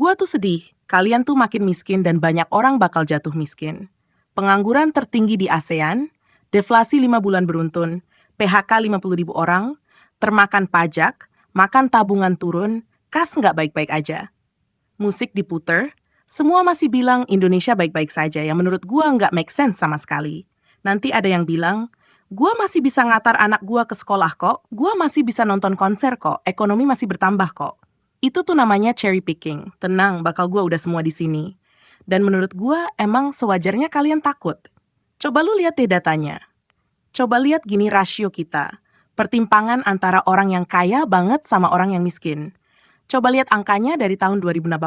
Gua tuh sedih, kalian tuh makin miskin dan banyak orang bakal jatuh miskin. Pengangguran tertinggi di ASEAN, deflasi 5 bulan beruntun, PHK 50.000 orang, termakan pajak, makan tabungan turun, kas nggak baik-baik aja. Musik diputer, semua masih bilang Indonesia baik-baik saja yang menurut gua nggak make sense sama sekali. Nanti ada yang bilang, gua masih bisa ngatar anak gua ke sekolah kok, gua masih bisa nonton konser kok, ekonomi masih bertambah kok. Itu tuh namanya cherry picking. Tenang, bakal gua udah semua di sini. Dan menurut gua emang sewajarnya kalian takut. Coba lu lihat deh datanya. Coba lihat gini rasio kita. Pertimpangan antara orang yang kaya banget sama orang yang miskin. Coba lihat angkanya dari tahun 2018.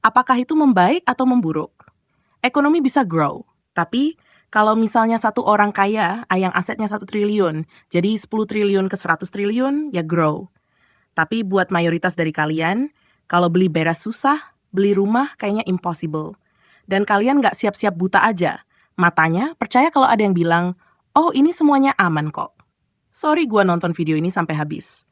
Apakah itu membaik atau memburuk? Ekonomi bisa grow, tapi kalau misalnya satu orang kaya yang asetnya 1 triliun, jadi 10 triliun ke 100 triliun, ya grow. Tapi buat mayoritas dari kalian, kalau beli beras susah, beli rumah kayaknya impossible. Dan kalian nggak siap-siap buta aja. Matanya percaya kalau ada yang bilang, oh ini semuanya aman kok. Sorry gua nonton video ini sampai habis.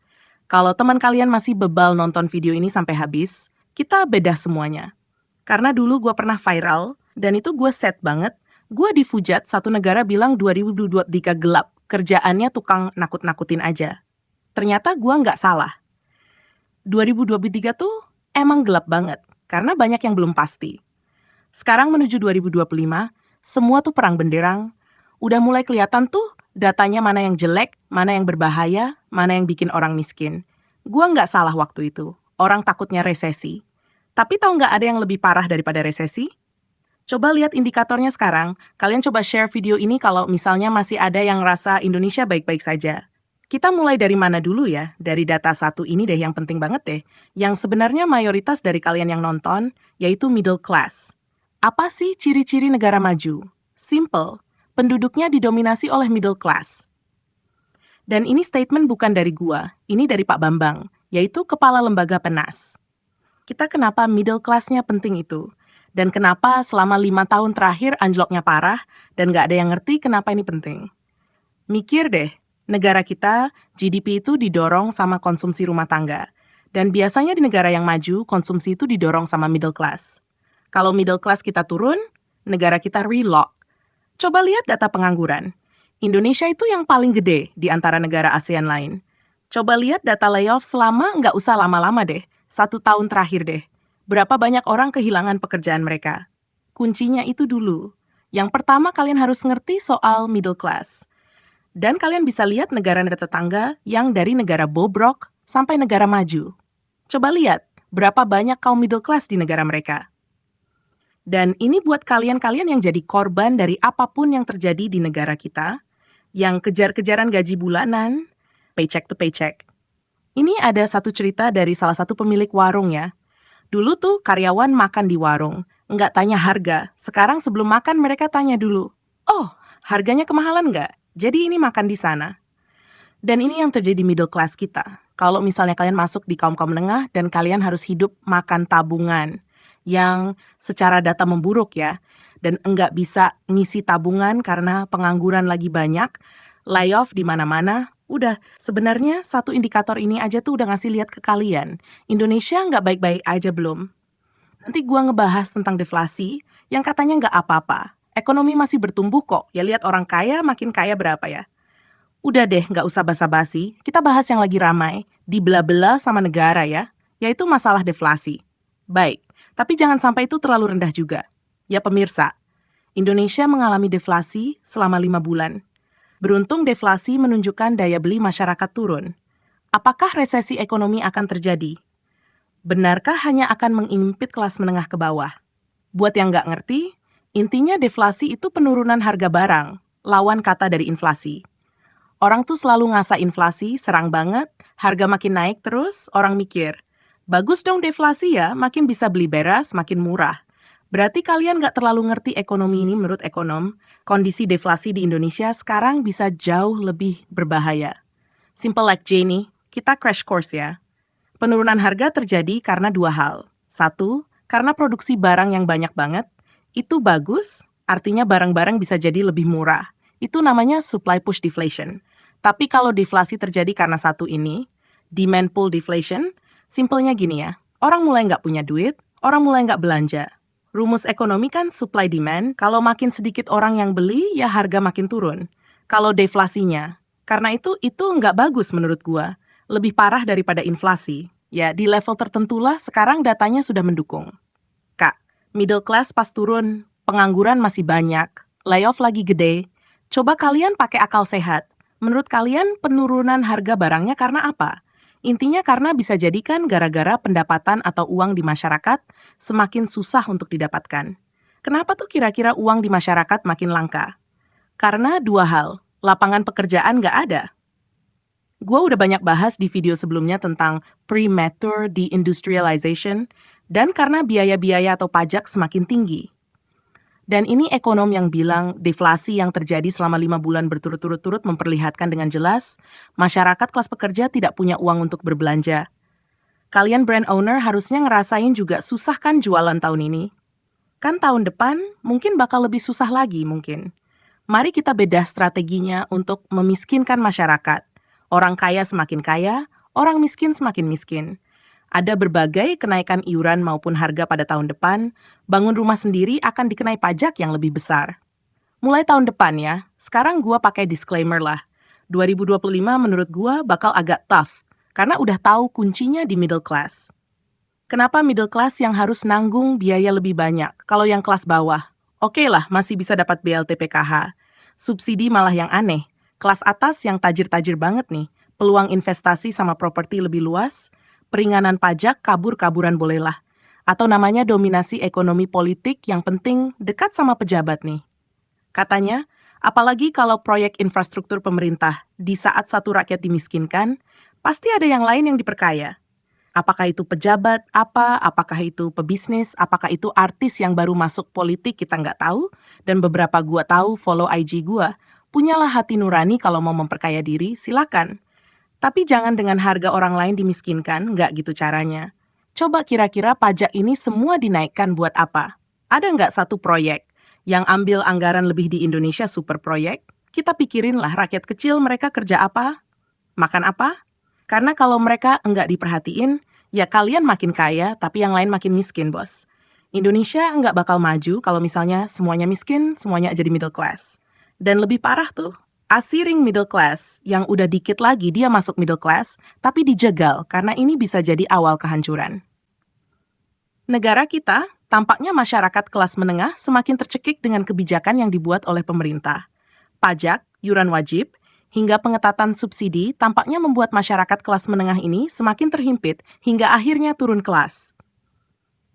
Kalau teman kalian masih bebal nonton video ini sampai habis, kita bedah semuanya. Karena dulu gua pernah viral, dan itu gue set banget, gue difujat satu negara bilang 2023 gelap, kerjaannya tukang nakut-nakutin aja. Ternyata gue nggak salah. 2023 tuh emang gelap banget, karena banyak yang belum pasti. Sekarang menuju 2025, semua tuh perang benderang. Udah mulai kelihatan tuh datanya mana yang jelek, mana yang berbahaya, mana yang bikin orang miskin. Gua nggak salah waktu itu. Orang takutnya resesi. Tapi tahu nggak ada yang lebih parah daripada resesi? Coba lihat indikatornya sekarang. Kalian coba share video ini kalau misalnya masih ada yang rasa Indonesia baik-baik saja. Kita mulai dari mana dulu ya? Dari data satu ini deh yang penting banget deh. Yang sebenarnya mayoritas dari kalian yang nonton, yaitu middle class. Apa sih ciri-ciri negara maju? Simple. Penduduknya didominasi oleh middle class. Dan ini statement bukan dari gua, ini dari Pak Bambang, yaitu Kepala Lembaga Penas. Kita kenapa middle class-nya penting itu? Dan kenapa selama 5 tahun terakhir anjloknya parah, dan nggak ada yang ngerti kenapa ini penting. Mikir deh, negara kita, GDP itu didorong sama konsumsi rumah tangga. Dan biasanya di negara yang maju, konsumsi itu didorong sama middle class. Kalau middle class kita turun, negara kita relock. Coba lihat data pengangguran. Indonesia itu yang paling gede di antara negara ASEAN lain. Coba lihat data layoff selama nggak usah lama-lama deh, 1 tahun terakhir deh. Berapa banyak orang kehilangan pekerjaan mereka. Kuncinya itu dulu. Yang pertama kalian harus ngerti soal middle class. Dan kalian bisa lihat negara-negara tetangga yang dari negara bobrok sampai negara maju. Coba lihat berapa banyak kaum middle class di negara mereka. Dan ini buat kalian-kalian yang jadi korban dari apapun yang terjadi di negara kita, yang kejar-kejaran gaji bulanan, paycheck to paycheck. Ini ada satu cerita dari salah satu pemilik warung ya. Dulu tuh karyawan makan di warung, nggak tanya harga. Sekarang sebelum makan mereka tanya dulu, oh harganya kemahalan nggak? Jadi ini makan di sana. Dan ini yang terjadi middle class kita. Kalau misalnya kalian masuk di kaum-kaum menengah dan kalian harus hidup makan tabungan yang secara data memburuk ya, dan enggak bisa ngisi tabungan karena pengangguran lagi banyak, layoff di mana-mana, udah sebenarnya satu indikator ini aja tuh udah ngasih lihat ke kalian, Indonesia nggak baik-baik aja belum. Nanti gua ngebahas tentang deflasi yang katanya nggak apa-apa, ekonomi masih bertumbuh kok, ya lihat orang kaya makin kaya berapa ya. Udah deh, nggak usah basa-basi, kita bahas yang lagi ramai, dibelah-belah sama negara ya, yaitu masalah deflasi. Baik. Tapi jangan sampai itu terlalu rendah juga. Ya pemirsa, Indonesia mengalami deflasi selama 5 bulan. Beruntung deflasi menunjukkan daya beli masyarakat turun. Apakah resesi ekonomi akan terjadi? Benarkah hanya akan mengimpit kelas menengah ke bawah? Buat yang nggak ngerti, intinya deflasi itu penurunan harga barang, lawan kata dari inflasi. Orang tuh selalu ngasah inflasi, serang banget, harga makin naik terus, orang mikir, bagus dong deflasi ya, makin bisa beli beras, makin murah. Berarti kalian nggak terlalu ngerti ekonomi ini menurut ekonom. Kondisi deflasi di Indonesia sekarang bisa jauh lebih berbahaya. Simple like Jenny, kita crash course ya. Penurunan harga terjadi karena 2 hal. 1, karena produksi barang yang banyak banget. Itu bagus, artinya barang-barang bisa jadi lebih murah. Itu namanya supply push deflation. Tapi kalau deflasi terjadi karena satu ini, demand pull deflation, simpelnya gini ya, Orang mulai nggak punya duit, orang mulai nggak belanja. Rumus ekonomi kan supply demand, kalau makin sedikit orang yang beli, ya harga makin turun. Kalau deflasinya, karena itu nggak bagus menurut gua. Lebih parah daripada inflasi. Ya, di level tertentulah sekarang datanya sudah mendukung. Kak, middle class pas turun, pengangguran masih banyak, layoff lagi gede. Coba kalian pakai akal sehat. Menurut kalian penurunan harga barangnya karena apa? Intinya karena bisa jadikan gara-gara pendapatan atau uang di masyarakat semakin susah untuk didapatkan. Kenapa tuh kira-kira uang di masyarakat makin langka? Karena dua hal, lapangan pekerjaan nggak ada. Gua udah banyak bahas di video sebelumnya tentang premature deindustrialization dan karena biaya-biaya atau pajak semakin tinggi. Dan ini ekonom yang bilang deflasi yang terjadi selama 5 bulan berturut-turut memperlihatkan dengan jelas masyarakat kelas pekerja tidak punya uang untuk berbelanja. Kalian brand owner harusnya ngerasain juga susah kan jualan tahun ini? Kan tahun depan mungkin bakal lebih susah lagi mungkin. Mari kita bedah strateginya untuk memiskinkan masyarakat. Orang kaya semakin kaya, orang miskin semakin miskin. Ada berbagai kenaikan iuran maupun harga pada tahun depan, bangun rumah sendiri akan dikenai pajak yang lebih besar. Mulai tahun depan ya, sekarang gua pakai disclaimer lah. 2025 menurut gua bakal agak tough, karena udah tahu kuncinya di middle class. Kenapa middle class yang harus nanggung biaya lebih banyak, kalau yang kelas bawah? Oke lah, masih bisa dapat BLT PKH. Subsidi malah yang aneh. Kelas atas yang tajir-tajir banget nih, peluang investasi sama properti lebih luas, peringanan pajak kabur-kaburan bolehlah. Atau namanya dominasi ekonomi politik yang penting dekat sama pejabat nih. Katanya, apalagi kalau proyek infrastruktur pemerintah di saat satu rakyat dimiskinkan, pasti ada yang lain yang diperkaya. Apakah itu pejabat, apakah itu pebisnis, apakah itu artis yang baru masuk politik kita nggak tahu, dan beberapa gua tahu follow IG gua, punyalah hati nurani kalau mau memperkaya diri, silakan. Tapi jangan dengan harga orang lain dimiskinkan, nggak gitu caranya. Coba kira-kira pajak ini semua dinaikkan buat apa? Ada nggak satu proyek yang ambil anggaran lebih di Indonesia super proyek? Kita pikirin lah rakyat kecil mereka kerja apa? Makan apa? Karena kalau mereka nggak diperhatiin, ya kalian makin kaya tapi yang lain makin miskin, bos. Indonesia nggak bakal maju kalau misalnya semuanya miskin, semuanya jadi middle class. Dan lebih parah tuh, asiring middle class, yang udah dikit lagi dia masuk middle class, tapi dijegal karena ini bisa jadi awal kehancuran. Negara kita, tampaknya masyarakat kelas menengah semakin tercekik dengan kebijakan yang dibuat oleh pemerintah. Pajak, iuran wajib, hingga pengetatan subsidi tampaknya membuat masyarakat kelas menengah ini semakin terhimpit hingga akhirnya turun kelas.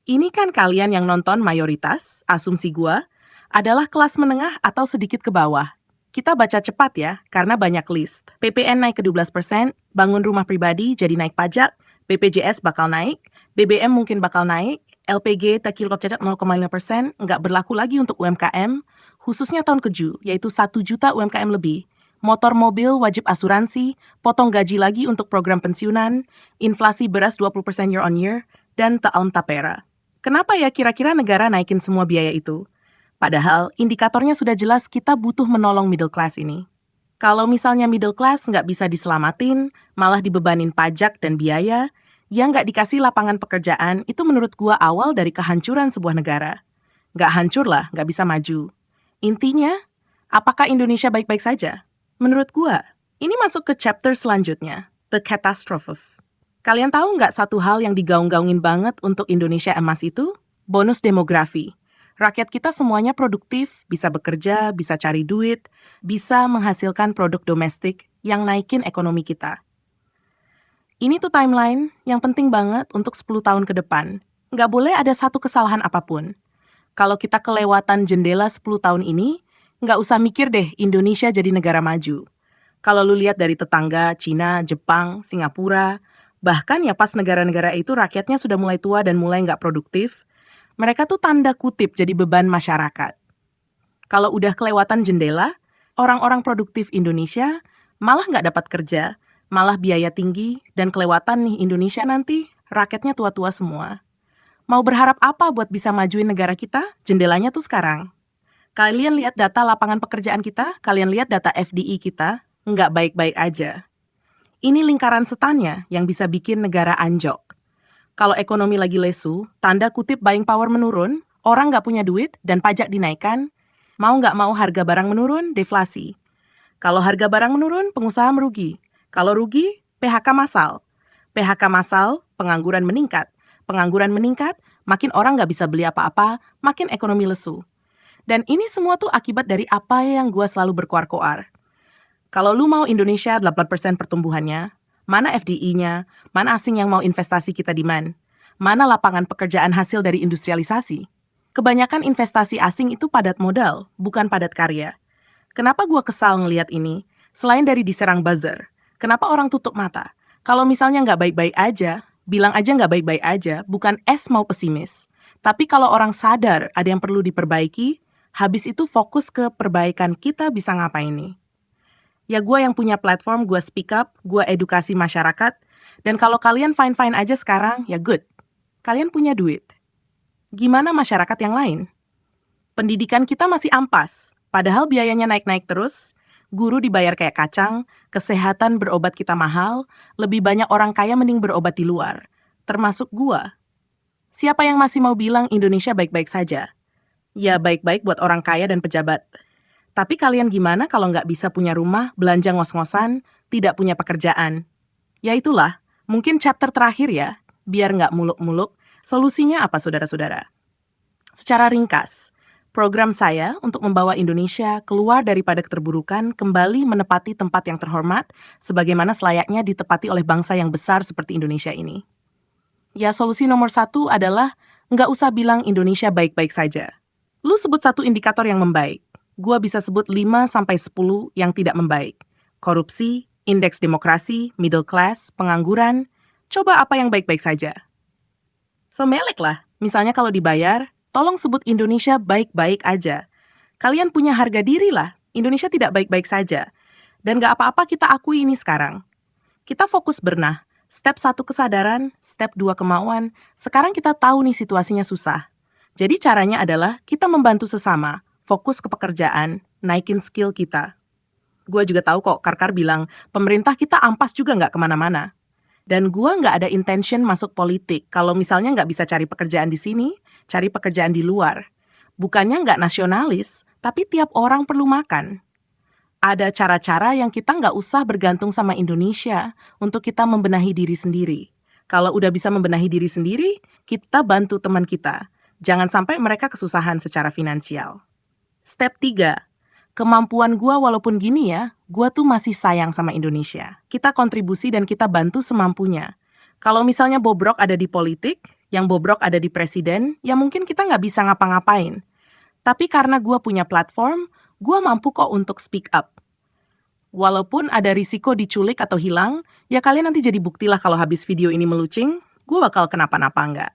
Ini kan kalian yang nonton mayoritas, asumsi gua, adalah kelas menengah atau sedikit ke bawah. Kita baca cepat ya, karena banyak list. PPN naik ke 12%, bangun rumah pribadi jadi naik pajak, BPJS bakal naik, BBM mungkin bakal naik, LPG tekilkop cacat 0,5%, nggak berlaku lagi untuk UMKM, khususnya tahun keju, yaitu 1 juta UMKM lebih. Motor mobil wajib asuransi, potong gaji lagi untuk program pensiunan, inflasi beras 20% year on year, dan ta'am tapera. Kenapa ya kira-kira negara naikin semua biaya itu? Padahal indikatornya sudah jelas kita butuh menolong middle class ini. Kalau misalnya middle class nggak bisa diselamatin, malah dibebanin pajak dan biaya, yang nggak dikasih lapangan pekerjaan, itu menurut gua awal dari kehancuran sebuah negara. Nggak hancur lah, nggak bisa maju. Intinya, apakah Indonesia baik-baik saja? Menurut gua, ini masuk ke chapter selanjutnya, the catastrophe. Kalian tahu nggak satu hal yang digaung-gaungin banget untuk Indonesia emas itu? Bonus demografi. Rakyat kita semuanya produktif, bisa bekerja, bisa cari duit, bisa menghasilkan produk domestik yang naikin ekonomi kita. Ini tuh timeline yang penting banget untuk 10 tahun ke depan. Nggak boleh ada satu kesalahan apapun. Kalau kita kelewatan jendela 10 tahun ini, nggak usah mikir deh Indonesia jadi negara maju. Kalau lu lihat dari tetangga, Cina, Jepang, Singapura, bahkan ya pas negara-negara itu rakyatnya sudah mulai tua dan mulai nggak produktif, mereka tuh tanda kutip jadi beban masyarakat. Kalau udah kelewatan jendela, orang-orang produktif Indonesia malah nggak dapat kerja, malah biaya tinggi, dan kelewatan nih Indonesia nanti rakyatnya tua-tua semua. Mau berharap apa buat bisa majuin negara kita? Jendelanya tuh sekarang. Kalian lihat data lapangan pekerjaan kita, kalian lihat data FDI kita, nggak baik-baik aja. Ini lingkaran setannya yang bisa bikin negara anjlok. Kalau ekonomi lagi lesu, tanda kutip buying power menurun, orang nggak punya duit dan pajak dinaikkan, mau nggak mau harga barang menurun, deflasi. Kalau harga barang menurun, pengusaha merugi. Kalau rugi, PHK massal. PHK massal, pengangguran meningkat. Pengangguran meningkat, makin orang nggak bisa beli apa-apa, makin ekonomi lesu. Dan ini semua tuh akibat dari apa yang gue selalu berkoar-koar. Kalau lu mau Indonesia 8% pertumbuhannya, mana FDI-nya, mana asing yang mau investasi kita di mana lapangan pekerjaan hasil dari industrialisasi. Kebanyakan investasi asing itu padat modal, bukan padat karya. Kenapa gua kesal ngelihat ini? Selain dari diserang buzzer, kenapa orang tutup mata? Kalau misalnya nggak baik-baik aja, bilang aja nggak baik-baik aja, bukan mau pesimis. Tapi kalau orang sadar ada yang perlu diperbaiki, habis itu fokus ke perbaikan kita bisa ngapain nih. Ya gue yang punya platform, gue speak up, gue edukasi masyarakat, dan kalau kalian fine-fine aja sekarang, ya good. Kalian punya duit. Gimana masyarakat yang lain? Pendidikan kita masih ampas, padahal biayanya naik-naik terus, guru dibayar kayak kacang, kesehatan berobat kita mahal, lebih banyak orang kaya mending berobat di luar, termasuk gua. Siapa yang masih mau bilang Indonesia baik-baik saja? Ya baik-baik buat orang kaya dan pejabat. Tapi kalian gimana kalau nggak bisa punya rumah, belanja ngos-ngosan, tidak punya pekerjaan? Ya itulah, mungkin chapter terakhir ya, biar nggak muluk-muluk, solusinya apa saudara-saudara? Secara ringkas, program saya untuk membawa Indonesia keluar daripada keterburukan kembali menepati tempat yang terhormat, sebagaimana selayaknya ditepati oleh bangsa yang besar seperti Indonesia ini. Ya solusi nomor 1 adalah nggak usah bilang Indonesia baik-baik saja. Lu sebut satu indikator yang membaik. Gua bisa sebut 5-10 yang tidak membaik. Korupsi, indeks demokrasi, middle class, pengangguran. Coba apa yang baik-baik saja. So melek lah, misalnya kalau dibayar, tolong sebut Indonesia baik-baik aja. Kalian punya harga diri lah, Indonesia tidak baik-baik saja. Dan gak apa-apa kita akui ini sekarang. Kita fokus benah. Step 1 kesadaran, step 2 kemauan. Sekarang kita tahu nih situasinya susah. Jadi caranya adalah kita membantu sesama, fokus ke pekerjaan, naikin skill kita. Gue juga tahu kok, Karkar bilang, pemerintah kita ampas juga nggak kemana-mana. Dan gue nggak ada intention masuk politik, kalau misalnya nggak bisa cari pekerjaan di sini, cari pekerjaan di luar. Bukannya nggak nasionalis, tapi tiap orang perlu makan. Ada cara-cara yang kita nggak usah bergantung sama Indonesia untuk kita membenahi diri sendiri. Kalau udah bisa membenahi diri sendiri, kita bantu teman kita. Jangan sampai mereka kesusahan secara finansial. Step 3, kemampuan gua walaupun gini ya, gua tuh masih sayang sama Indonesia. Kita kontribusi dan kita bantu semampunya. Kalau misalnya bobrok ada di politik, yang bobrok ada di presiden, ya mungkin kita nggak bisa ngapa-ngapain. Tapi karena gua punya platform, gua mampu kok untuk speak up. Walaupun ada risiko diculik atau hilang, ya kalian nanti jadi buktilah kalau habis video ini melucing, gua bakal kenapa-napa nggak.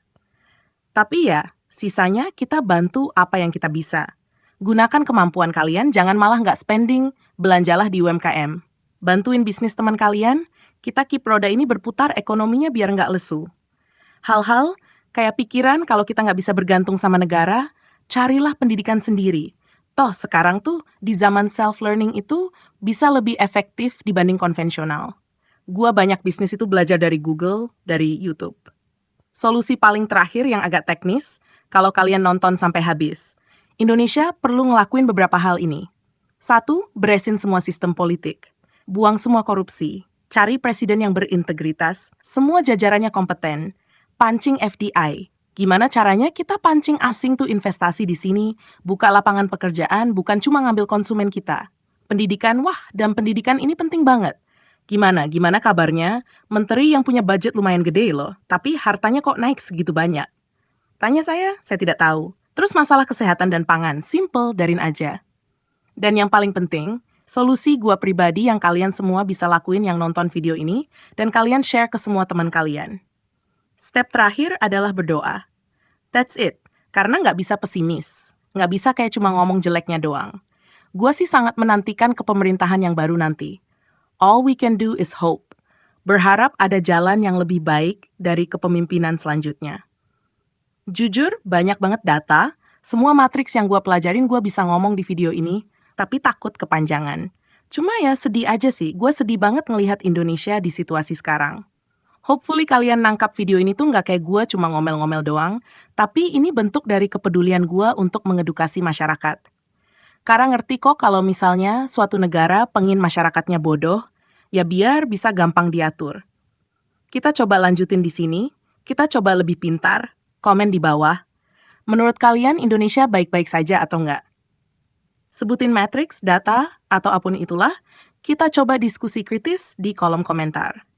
Tapi ya, sisanya kita bantu apa yang kita bisa. Gunakan kemampuan kalian, jangan malah nggak spending, belanjalah di UMKM. Bantuin bisnis teman kalian, kita keep roda ini berputar ekonominya biar nggak lesu. Hal-hal kayak pikiran kalau kita nggak bisa bergantung sama negara, carilah pendidikan sendiri. Toh sekarang tuh di zaman self-learning itu bisa lebih efektif dibanding konvensional. Gua banyak bisnis itu belajar dari Google, dari YouTube. Solusi paling terakhir yang agak teknis, kalau kalian nonton sampai habis. Indonesia perlu ngelakuin beberapa hal ini. 1, beresin semua sistem politik. Buang semua korupsi. Cari presiden yang berintegritas. Semua jajarannya kompeten. Pancing FDI. Gimana caranya kita pancing asing tuh investasi di sini, buka lapangan pekerjaan, bukan cuma ngambil konsumen kita. Pendidikan, dan pendidikan ini penting banget. Gimana kabarnya? Menteri yang punya budget lumayan gede loh, tapi hartanya kok naik segitu banyak? Tanya saya tidak tahu. Terus masalah kesehatan dan pangan, simple, darin aja. Dan yang paling penting, solusi gua pribadi yang kalian semua bisa lakuin yang nonton video ini, dan kalian share ke semua teman kalian. Step terakhir adalah berdoa. That's it, karena nggak bisa pesimis. Nggak bisa kayak cuma ngomong jeleknya doang. Gua sih sangat menantikan kepemerintahan yang baru nanti. All we can do is hope. Berharap ada jalan yang lebih baik dari kepemimpinan selanjutnya. Jujur, banyak banget data, semua matriks yang gue pelajarin gue bisa ngomong di video ini, tapi takut kepanjangan. Cuma ya sedih aja sih, gue sedih banget ngelihat Indonesia di situasi sekarang. Hopefully kalian nangkap video ini tuh nggak kayak gue cuma ngomel-ngomel doang, tapi ini bentuk dari kepedulian gue untuk mengedukasi masyarakat. Karena ngerti kok kalau misalnya suatu negara pengin masyarakatnya bodoh, ya biar bisa gampang diatur. Kita coba lanjutin di sini, kita coba lebih pintar, komen di bawah. Menurut kalian Indonesia baik-baik saja atau enggak? Sebutin matriks, data, atau apapun itulah, kita coba diskusi kritis di kolom komentar.